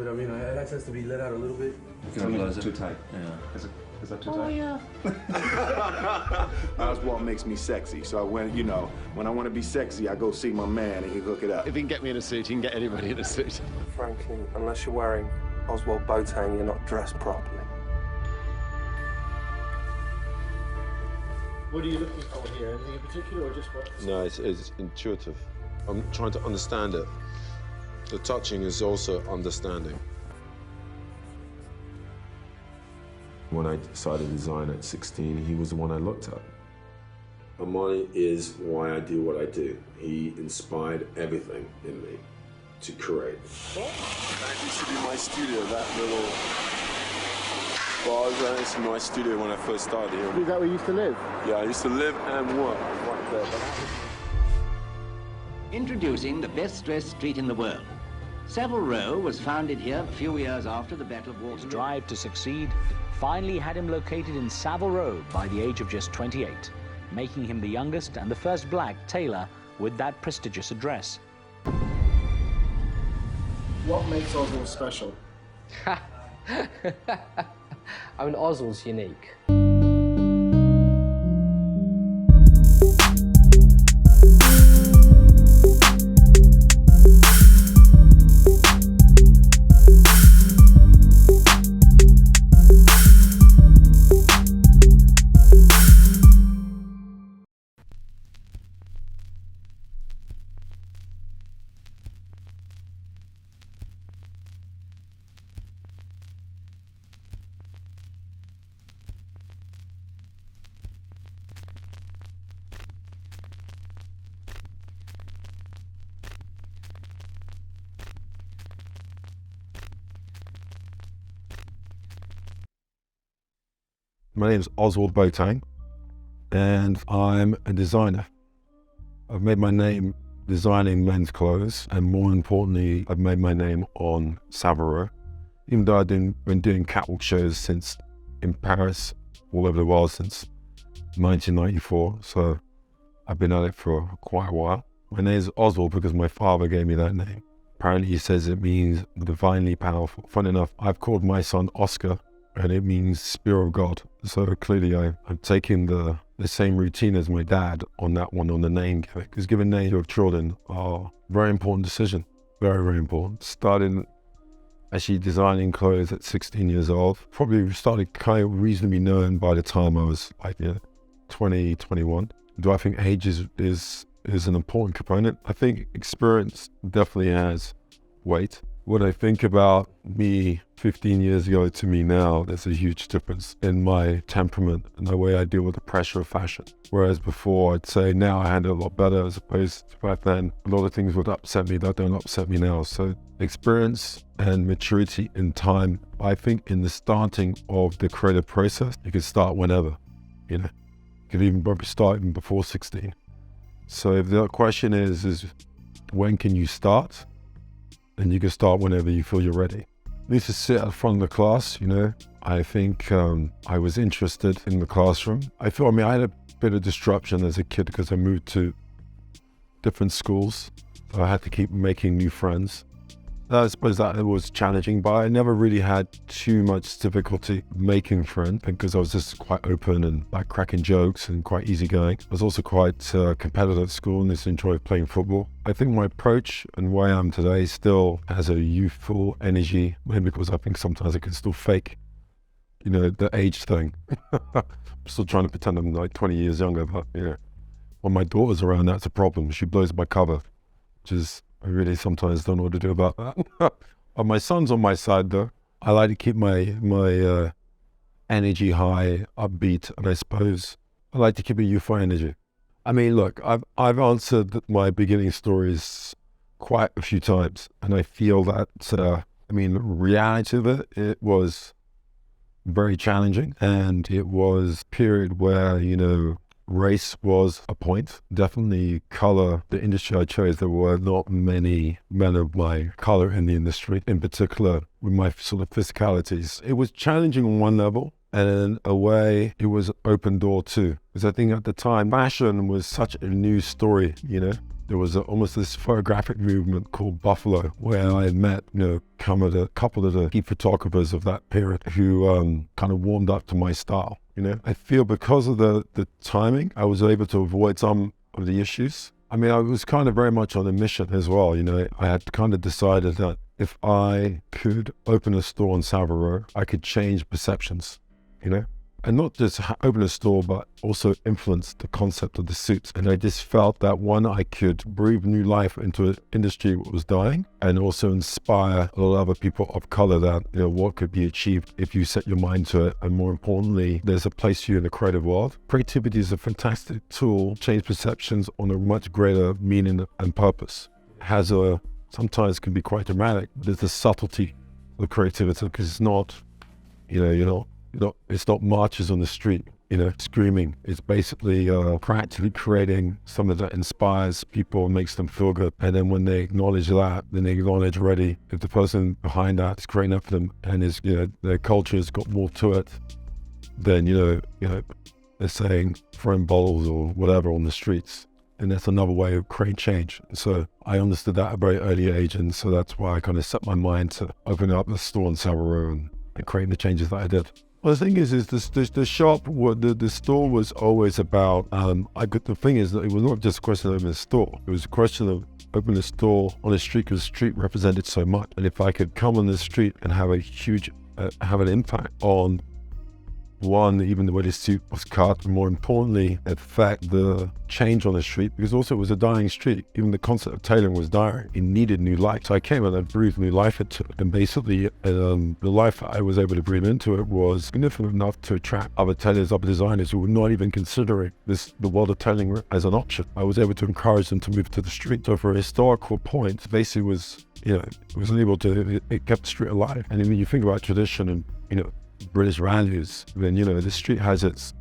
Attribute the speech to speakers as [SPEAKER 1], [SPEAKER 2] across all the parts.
[SPEAKER 1] bit. I mean, I had access to be let out a little bit.
[SPEAKER 2] You can close it. Too tight. Yeah. Is that too tight?
[SPEAKER 3] Oh, yeah.
[SPEAKER 4] That's what makes me sexy. So when I want to be sexy, I go see my man and he hook it up.
[SPEAKER 5] If he can get me in a suit, he can get anybody in a suit.
[SPEAKER 1] Frankly, unless you're wearing Ozwald Boateng, you're not dressed properly.
[SPEAKER 3] What are you looking for here? Anything in particular, or just what?
[SPEAKER 6] No, it's intuitive. I'm trying to understand it. The touching is also understanding. When I decided to design at 16, he was the one I looked at. Armani is why I do what I do. He inspired everything in me to create.
[SPEAKER 4] That used to be my studio, that little bar. That used to be my studio when I first started here.
[SPEAKER 3] Is that where you used to live?
[SPEAKER 4] Yeah, I used to live and work right there.
[SPEAKER 7] Introducing the best-dressed street in the world. Savile Row was founded here a few years after the Battle of Waterloo.
[SPEAKER 8] His drive to succeed finally had him located in Savile Row by the age of just 28, making him the youngest and the first black tailor with that prestigious address.
[SPEAKER 3] What makes Ozwald special?
[SPEAKER 9] I mean, Ozwald's unique.
[SPEAKER 6] My name is Ozwald Boateng, and I'm a designer. I've made my name designing men's clothes, and more importantly, I've made my name on Savile Row. Even though I've been doing catwalk shows since in Paris, all over the world since 1994, so I've been at it for quite a while. My name is Ozwald because my father gave me that name. Apparently he says it means divinely powerful. Fun enough, I've called my son Oscar, and it means Spear of God. So clearly I'm taking the same routine as my dad on that one, on the name giving. Because giving names of children are a very important decision. Very, very important. Started actually designing clothes at 16 years old. Probably started kind of reasonably known by the time I was like 20, 21. Do I think age is an important component? I think experience definitely has weight. When I think about me 15 years ago to me now, there's a huge difference in my temperament and the way I deal with the pressure of fashion. Whereas before, I'd say now I handle it a lot better, as opposed to back then, a lot of things would upset me that don't upset me now. So experience and maturity in time, I think in the starting of the creative process, you can start whenever, you could even probably start even before 16. So if the question is when can you start? Then you can start whenever you feel you're ready. I used to sit at the front of the class, I think I was interested in the classroom. I had a bit of disruption as a kid because I moved to different schools. So I had to keep making new friends. I suppose that it was challenging, but I never really had too much difficulty making friends because I was just quite open and like cracking jokes and quite easygoing. I was also quite competitive at school and just enjoyed playing football. I think my approach and where I am today still has a youthful energy, maybe because I think sometimes I can still fake, the age thing. I'm still trying to pretend I'm like 20 years younger, but when my daughter's around, that's a problem. She blows my cover, which is, I really sometimes don't know what to do about that. My son's on my side though. I like to keep my energy high, upbeat, and I suppose I like to keep a youthful energy. I mean, look, I've answered my beginning stories quite a few times, and I feel that, the reality of it was very challenging, and it was a period where, race was a point. Definitely color, the industry I chose, there were not many men of my color in the industry, in particular with my sort of physicalities. It was challenging on one level, and in a way it was open door too. Because I think at the time, fashion was such a new story, there was almost this photographic movement called Buffalo, where I had met, a couple of the key photographers of that period who kind of warmed up to my style. I feel because of the timing, I was able to avoid some of the issues. I mean, I was kind of very much on a mission as well. I had kind of decided that if I could open a store on Savile Row, I could change perceptions, and not just open a store, but also influence the concept of the suits. And I just felt that one, I could breathe new life into an industry that was dying, and also inspire a lot of other people of color that, what could be achieved if you set your mind to it. And more importantly, there's a place for you in the creative world. Creativity is a fantastic tool, change perceptions on a much greater meaning and purpose. It sometimes can be quite dramatic, but there's the subtlety of creativity, because it's not, it's not marches on the street, screaming. It's basically practically creating something that inspires people and makes them feel good. And then when they acknowledge that, then they acknowledge already if the person behind that is creating that for them and is, their culture has got more to it, then, they're saying throwing bottles or whatever on the streets. And that's another way of creating change. So I understood that at a very early age. And so that's why I kind of set my mind to open up a store in Savile Row and creating the changes that I did. Well, the thing is the shop, the store was always about, the thing is that it was not just a question of opening a store. It was a question of opening a store on a street, because the street represented so much. And if I could come on the street and have a huge, have an impact on, one, even the way the suit was cut, and more importantly, affect the change on the street, because also it was a dying street. Even the concept of tailoring was dying. It needed new life. So I came and I breathed new life into it. And basically, the life I was able to breathe into it was significant enough to attract other tailors, other designers who were not even considering the world of tailoring as an option. I was able to encourage them to move to the street. So for a historical point, basically was, it was able to, it kept the street alive. And when you think about tradition and, British values, then the street has its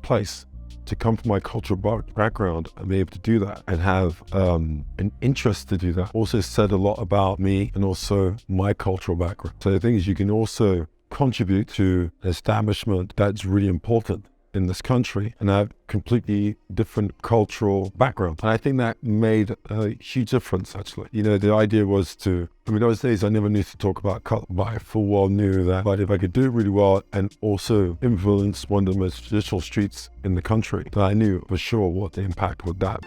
[SPEAKER 6] place. To come from my cultural background and be able to do that and have an interest to do that also said a lot about me and also my cultural background. So the thing is, you can also contribute to an establishment that's really important in this country and have completely different cultural background. And I think that made a huge difference, actually. The idea was those days I never knew to talk about colour, but I full well knew that but if I could do it really well and also influence one of the most traditional streets in the country, then I knew for sure what the impact would that.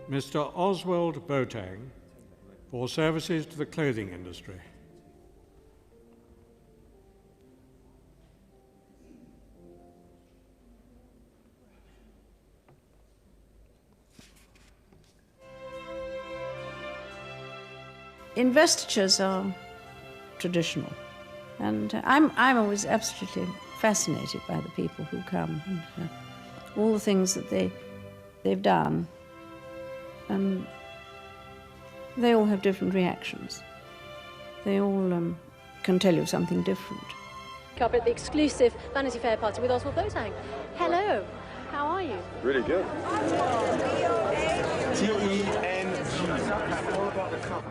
[SPEAKER 10] Mr. Ozwald Boateng for services to the clothing industry.
[SPEAKER 11] Investitures are traditional, and I'm always absolutely fascinated by the people who come and all the things that they've done. And they all have different reactions. They all can tell you something different.
[SPEAKER 12] Up at the exclusive Vanity Fair party with Ozwald Boateng. Hello, how are you?
[SPEAKER 4] Really good.
[SPEAKER 5] T-E-N-G. All about the cut.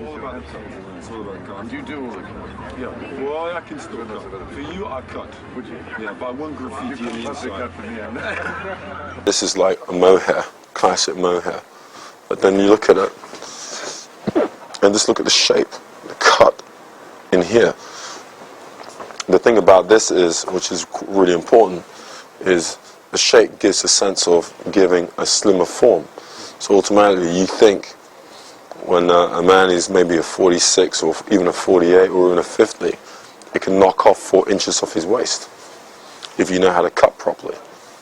[SPEAKER 5] All about the cut. It's all about the cut. And you do all the cut? Yeah. Well, I can still cut. For you, I cut. Would you? Yeah, by one graffiti on the inside.
[SPEAKER 4] This is like a mohair, classic mohair. But then you look at it, and just look at the shape, the cut in here. The thing about this is, which is really important, is the shape gives a sense of giving a slimmer form. So automatically you think when a man is maybe a 46 or even a 48 or even a 50, it can knock off 4 inches off his waist if you know how to cut properly.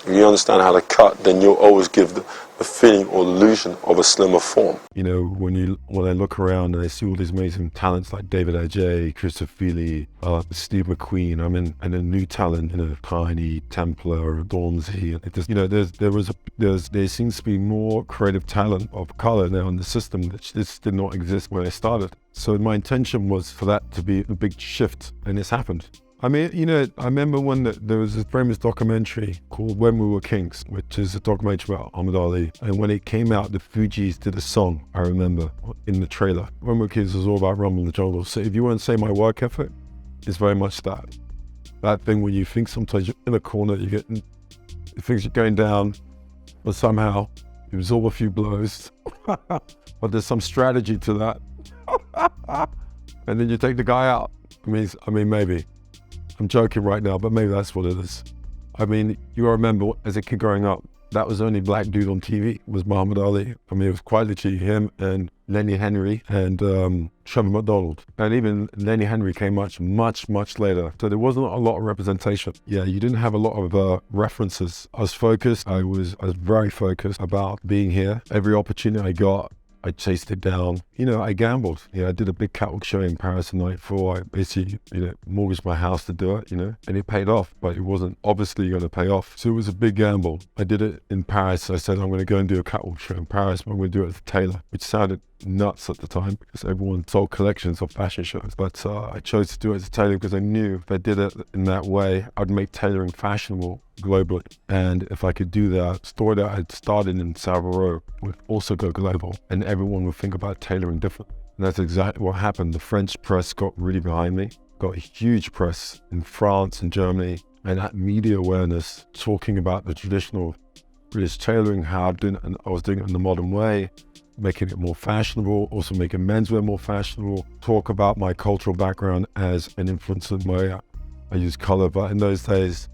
[SPEAKER 4] If you understand how to cut, then you'll always give the feeling or illusion of a slimmer form.
[SPEAKER 6] When I look around and I see all these amazing talents like David Ajay, Christopher Feely, Steve McQueen, and a new talent, Tiny, Templar, Dormsey. There seems to be more creative talent of color now in the system that just did not exist when I started. So my intention was for that to be a big shift, and it's happened. I mean, you know, I remember when there was a famous documentary called When We Were Kings, which is a documentary about Muhammad Ali. And when it came out, the Fugees did a song, I remember, in the trailer. When We Were Kings was all about Rumble in the Jungle. So if you want to say my work ethic, it's very much that. That thing where you think sometimes you're in a corner, things are going down, but somehow you absorb a few blows. But there's some strategy to that. And then you take the guy out. I mean, maybe. I'm joking right now, but maybe that's what it is. I mean, you remember as a kid growing up, that was the only black dude on TV, was Muhammad Ali. I mean, it was quite literally him and Lenny Henry and Trevor McDonald. And even Lenny Henry came much, much, much later. So there wasn't a lot of representation. Yeah, you didn't have a lot of references. I was focused. I was very focused about being here. Every opportunity I got, I chased it down. You know, I gambled. Yeah, I did a big catwalk show in Paris in '94. I basically, mortgaged my house to do it, and it paid off, but it wasn't obviously going to pay off. So it was a big gamble. I did it in Paris. I said, I'm going to go and do a catwalk show in Paris, but I'm going to do it as a tailor, which sounded nuts at the time because everyone sold collections of fashion shows. But I chose to do it as a tailor because I knew if I did it in that way, I'd make tailoring fashionable globally. And if I could do that, story that I had started in Savile Row would also go global, and everyone would think about tailoring differently. And that's exactly what happened. The French press got really behind me, got a huge press in France and Germany, and that media awareness talking about the traditional British tailoring, how I was doing it in the modern way, making it more fashionable, also making menswear more fashionable, talk about my cultural background as an influencer in Mohair. I use color, but in those days,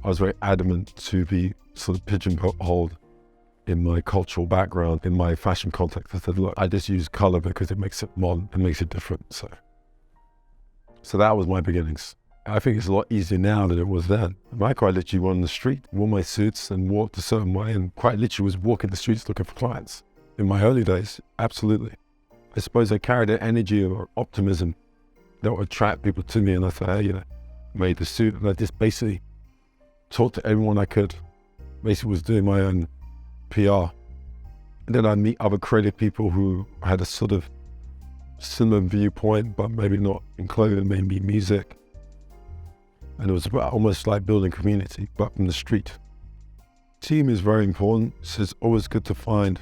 [SPEAKER 6] I was very adamant to be sort of pigeonholed in my cultural background, in my fashion context. I said, look, I just use color because it makes it modern, it makes it different. So that was my beginnings. I think it's a lot easier now than it was then. I quite literally went on the street, wore my suits and walked a certain way, and quite literally was walking the streets looking for clients. In my early days, absolutely. I suppose I carried an energy or optimism that would attract people to me, and I said, hey, made the suit, and I just basically talked to everyone I could. Basically was doing my own PR. And then I'd meet other creative people who had a sort of similar viewpoint, but maybe not in clothing, maybe music. And it was almost like building community, but from the street. Team is very important, so it's always good to find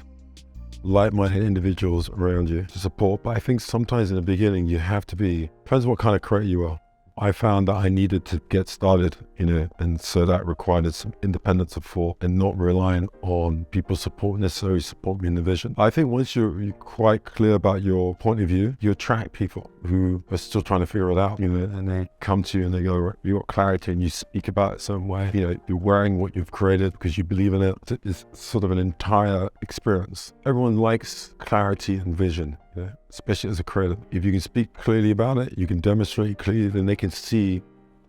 [SPEAKER 6] like-minded individuals around you to support. But I think sometimes in the beginning you have to depends what kind of creator you are. I found that I needed to get started, and so that required some independence of thought and not relying on people necessarily support me in the vision. I think once you're quite clear about your point of view, you attract people who are still trying to figure it out, and they come to you and they go, you got clarity, and you speak about it some way. You're wearing what you've created because you believe in it. It's sort of an entire experience. Everyone likes clarity and vision. Especially as a creator. If you can speak clearly about it, you can demonstrate clearly, then they can see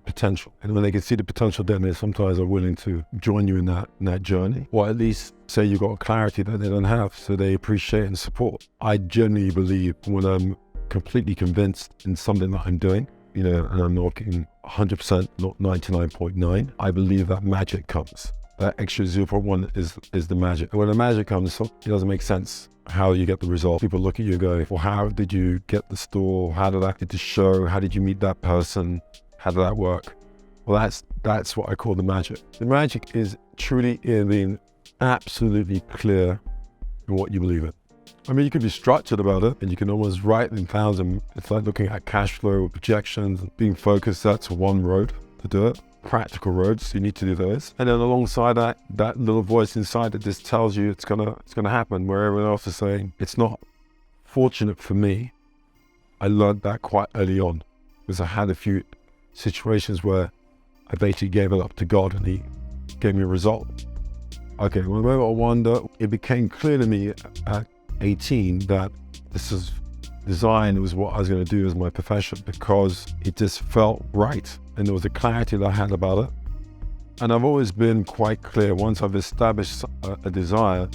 [SPEAKER 6] potential. And when they can see the potential, then they sometimes are willing to join you in that journey, or at least say you got clarity that they don't have, so they appreciate and support. I genuinely believe when I'm completely convinced in something that I'm doing, and I'm talking 100%, not 99.9, I believe that magic comes. That extra 0.1 is the magic. And when the magic comes, it doesn't make sense how you get the result. People look at you and go, well, how did you get the store? How did that get the show? How did you meet that person? How did that work? Well, that's what I call the magic. The magic is truly in being absolutely clear in what you believe in. I mean, you can be structured about it, and you can almost write in thousand. It's like looking at cash flow, projections, being focused. That's one road to do it. Practical roads, you need to do those. And then alongside that little voice inside that just tells you it's gonna happen, where everyone else is saying it's not. Fortunate for me, I learned that quite early on, because I had a few situations where I basically gave it up to God and he gave me a result. Okay, well, I wonder, it became clear to me at 18 that design was what I was going to do as my profession, because it just felt right. And there was a clarity that I had about it. And I've always been quite clear. Once I've established a desire,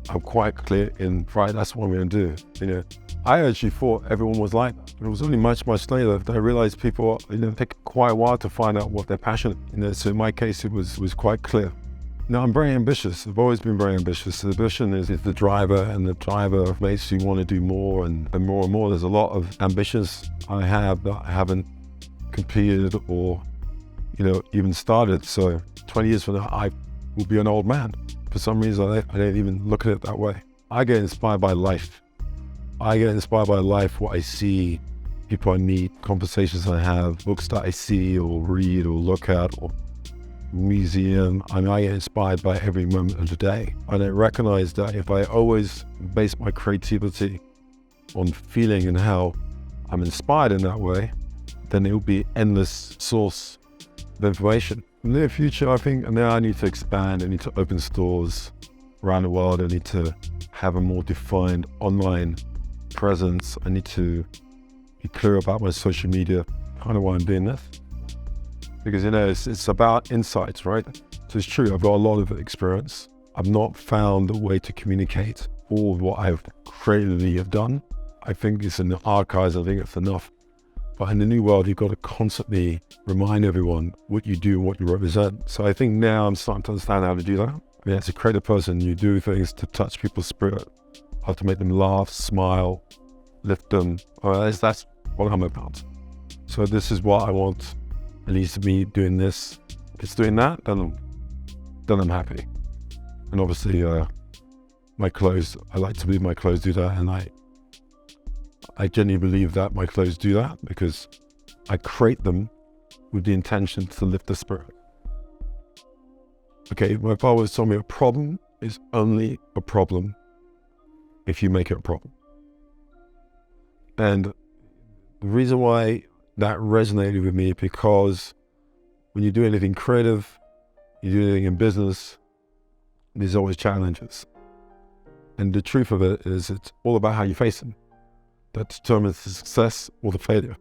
[SPEAKER 6] I'm quite clear in, right, that's what I'm going to do. I actually thought everyone was like that. It was only much later that I realized people, take quite a while to find out what they're passionate. So in my case, it was quite clear. No, I'm very ambitious. I've always been very ambitious. The ambition is the driver, and the driver makes you want to do more and more and more. There's a lot of ambitions I have that I haven't competed or, even started. So 20 years from now, I will be an old man. For some reason, I don't even look at it that way. I get inspired by life. I get inspired by life, what I see, people I meet, conversations I have, books that I see or read or look at, or museum. I get inspired by every moment of the day. And I recognize that if I always base my creativity on feeling and how I'm inspired in that way, then it will be endless source of information. In the near future, I think now I need to expand. I need to open stores around the world. I need to have a more defined online presence. I need to be clear about my social media, kind of why I'm doing this. Because, it's about insights, right? So it's true, I've got a lot of experience. I've not found a way to communicate all of what I've creatively have done. I think it's in the archives, I think it's enough. But in the new world, you've got to constantly remind everyone what you do and what you represent. So I think now I'm starting to understand how to do that. As a creative person, you do things to touch people's spirit, how to make them laugh, smile, lift them. That's what I'm about. So this is what I want, at least me doing this. If it's doing that, then I'm happy. And obviously, my clothes, I like to believe my clothes do that, and I genuinely believe that my clothes do that because I create them with the intention to lift the spirit. Okay, my father always told me a problem is only a problem if you make it a problem. And the reason why that resonated with me because when you do anything creative, you do anything in business, there's always challenges. And the truth of it is it's all about how you face them. That determines the success or the failure.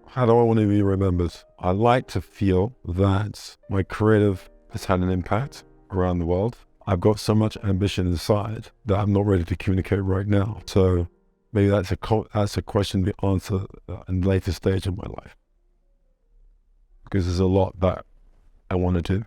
[SPEAKER 6] How do I want to be remembered? I like to feel that my creative has had an impact around the world. I've got so much ambition inside that I'm not ready to communicate right now. So maybe that's a question to be answered in the later stage of my life. Because there's a lot that I want to do.